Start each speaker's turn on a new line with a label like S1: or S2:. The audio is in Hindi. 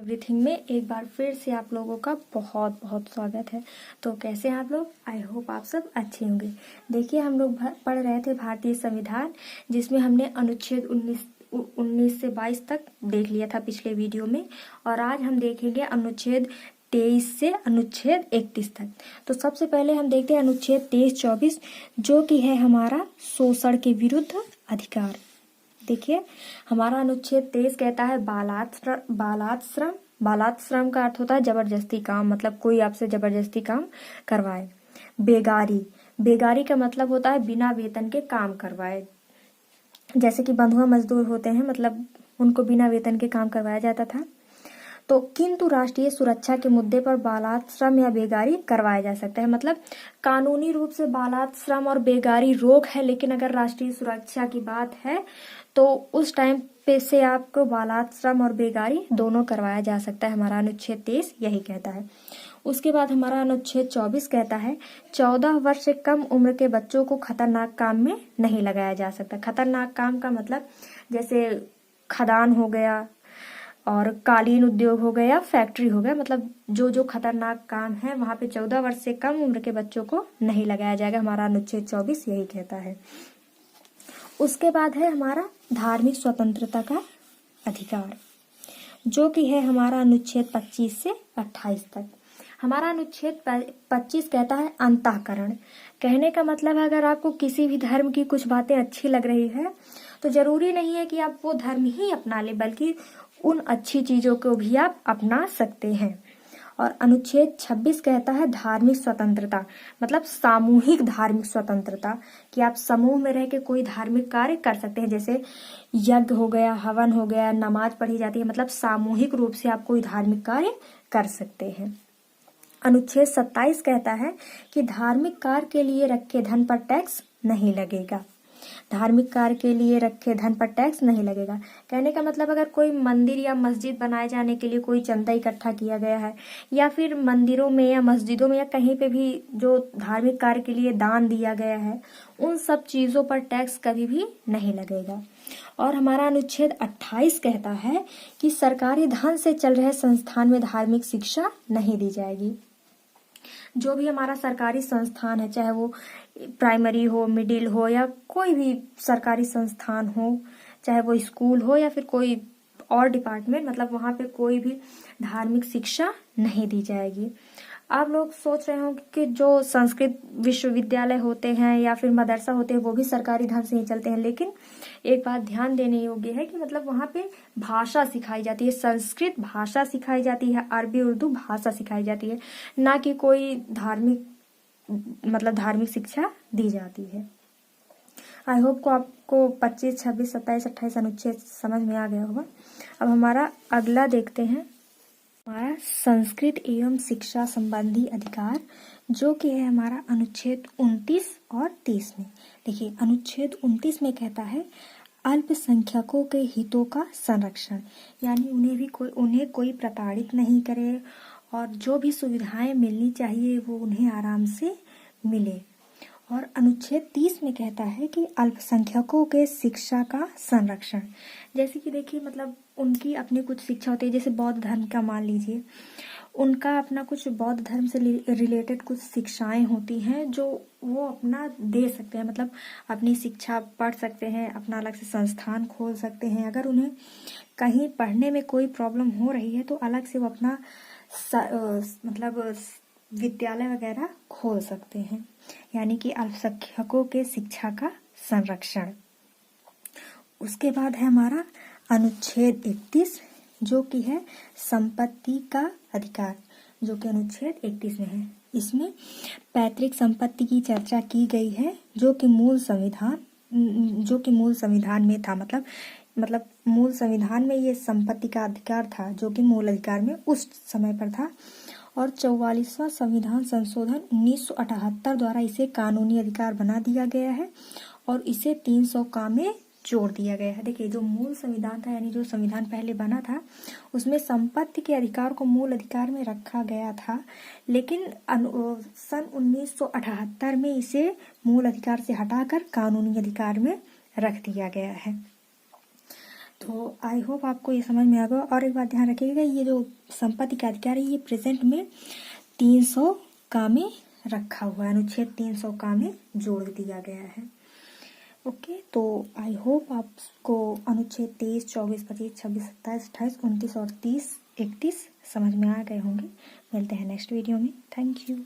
S1: एवरीथिंग में एक बार फिर से आप लोगों का बहुत बहुत स्वागत है। तो कैसे हैं आप लोग? आई होप आप सब अच्छे होंगे। देखिए, हम लोग पढ़ रहे थे भारतीय संविधान, जिसमें हमने अनुच्छेद 19 से 22 तक देख लिया था पिछले वीडियो में, और आज हम देखेंगे अनुच्छेद 23 से अनुच्छेद 31 तक। तो सबसे पहले हम देखते हैं अनुच्छेद 23-24, जो कि है हमारा शोषण के विरुद्ध अधिकार। देखिए, हमारा अनुच्छेद 23 कहता है बालात श्रम का अर्थ होता है जबरदस्ती काम, मतलब कोई आपसे जबरदस्ती काम करवाए। बेगारी का मतलब होता है बिना वेतन के काम करवाए, जैसे कि बंधुआ मजदूर होते हैं, मतलब उनको बिना वेतन के काम करवाया जाता था। तो किंतु राष्ट्रीय सुरक्षा के मुद्दे पर बालात श्रम या बेगारी करवाया जा सकता है। मतलब कानूनी रूप से बालात श्रम और बेगारी रोक है, लेकिन अगर राष्ट्रीय सुरक्षा की बात है तो उस टाइम पे से आपको बालात श्रम और बेगारी दोनों करवाया जा सकता है। हमारा अनुच्छेद 23 यही कहता है। उसके बाद हमारा अनुच्छेद 24 कहता है 14 वर्ष से कम उम्र के बच्चों को खतरनाक काम में नहीं लगाया जा सकता। खतरनाक काम का मतलब जैसे खदान हो गया और कालीन उद्योग हो गया, फैक्ट्री हो गया, मतलब जो खतरनाक काम है वहां पे 14 वर्ष से कम उम्र के बच्चों को नहीं लगाया जाएगा। हमारा अनुच्छेद 24 यही कहता है। उसके बाद है हमारा धार्मिक स्वतंत्रता का अधिकार, जो कि है हमारा अनुच्छेद 25 से 28 तक। हमारा अनुच्छेद 25 कहता है अंतःकरण। कहने का मतलब है, अगर आपको किसी भी धर्म की कुछ बातें अच्छी लग रही है तो जरूरी नहीं है कि आप वो धर्म ही अपना ले, बल्कि उन अच्छी चीजों को भी आप अपना सकते हैं। और अनुच्छेद 26 कहता है धार्मिक स्वतंत्रता, मतलब सामूहिक धार्मिक स्वतंत्रता, कि आप समूह में रह के कोई धार्मिक कार्य कर सकते हैं, जैसे यज्ञ हो गया, हवन हो गया, नमाज पढ़ी जाती है, मतलब सामूहिक रूप से आप कोई धार्मिक कार्य कर सकते हैं। अनुच्छेद 27 कहता है कि धार्मिक कार्य के लिए रखे धन पर टैक्स नहीं लगेगा। धार्मिक कार्य के लिए रखे धन पर टैक्स नहीं लगेगा। कहने का मतलब, अगर कोई मंदिर या मस्जिद बनाए जाने के लिए कोई चंदा इकट्ठा किया गया है, या फिर मंदिरों में या मस्जिदों में या कहीं पे भी जो धार्मिक कार्य के लिए दान दिया गया है, उन सब चीजों पर टैक्स कभी भी नहीं लगेगा। और हमारा अनुच्छेद 28 कहता है कि सरकारी धन से चल रहे संस्थान में धार्मिक शिक्षा नहीं दी जाएगी। जो भी हमारा सरकारी संस्थान है, चाहे वो प्राइमरी हो, मिडिल हो, या कोई भी सरकारी संस्थान हो, चाहे वो स्कूल हो या फिर कोई और डिपार्टमेंट, मतलब वहां पे कोई भी धार्मिक शिक्षा नहीं दी जाएगी। आप लोग सोच रहे हो कि जो संस्कृत विश्वविद्यालय होते हैं या फिर मदरसा होते हैं वो भी सरकारी धन से ही चलते हैं, लेकिन एक बात ध्यान देने योग्य है कि मतलब वहां पे भाषा सिखाई जाती है, संस्कृत भाषा सिखाई जाती है, अरबी उर्दू भाषा सिखाई जाती है, ना कि कोई धार्मिक शिक्षा दी जाती है। आई होप को आपको 25, 26, 27, 28 अनुच्छेद समझ में आ गया होगा। अब हमारा अगला देखते हैं, हमारा संस्कृत एवं शिक्षा संबंधी अधिकार, जो कि है हमारा अनुच्छेद 29 और 30 में। देखिए, अनुच्छेद 29 में कहता है अल्पसंख्यकों के हितों का संरक्षण, यानी उन्हें कोई प्रताड़ित नहीं करे और जो भी सुविधाएं मिलनी चाहिए वो उन्हें आराम से मिले। और अनुच्छेद 30 में कहता है कि अल्पसंख्यकों के शिक्षा का संरक्षण, जैसे कि देखिए, मतलब उनकी अपनी कुछ शिक्षा होती है, जैसे बौद्ध धर्म का मान लीजिए, उनका अपना कुछ बौद्ध धर्म से रिलेटेड कुछ शिक्षाएं होती हैं जो वो अपना दे सकते हैं, मतलब अपनी शिक्षा पढ़ सकते हैं, अपना अलग से संस्थान खोल सकते हैं। अगर उन्हें कहीं पढ़ने में कोई प्रॉब्लम हो रही है तो अलग से वो अपना विद्यालय वगैरह खोल सकते हैं, यानी कि अल्पसंख्यकों के शिक्षा का संरक्षण। उसके बाद है हमारा अनुच्छेद 31, जो कि है संपत्ति का अधिकार, जो कि अनुच्छेद 31 में है। इसमें पैतृक संपत्ति की चर्चा की गई है, जो कि मूल संविधान में था, मतलब मूल संविधान में ये संपत्ति का अधिकार था, जो कि मूल अधिकार में उस समय पर था। और 44वां संविधान संशोधन 1978 द्वारा इसे कानूनी अधिकार बना दिया गया है और इसे 300 का में जोड़ दिया गया है। देखिए, जो मूल संविधान था, यानी जो संविधान पहले बना था, उसमें संपत्ति के अधिकार को मूल अधिकार में रखा गया था, लेकिन सन 1978 में इसे मूल अधिकार से हटाकर कानूनी अधिकार में रख दिया गया है। तो आई होप आपको ये समझ में आ गया। और एक बात ध्यान रखिएगा, ये जो संपत्ति का अधिकार है ये प्रेजेंट में 300 का में रखा हुआ है, अनुच्छेद 300 का में जोड़ दिया गया है। ओके, तो आई होप आपको अनुच्छेद 23, 24, 25, 26, 27, 28, 29 और 30, 31 समझ में आ गए होंगे। मिलते हैं नेक्स्ट वीडियो में। Thank you.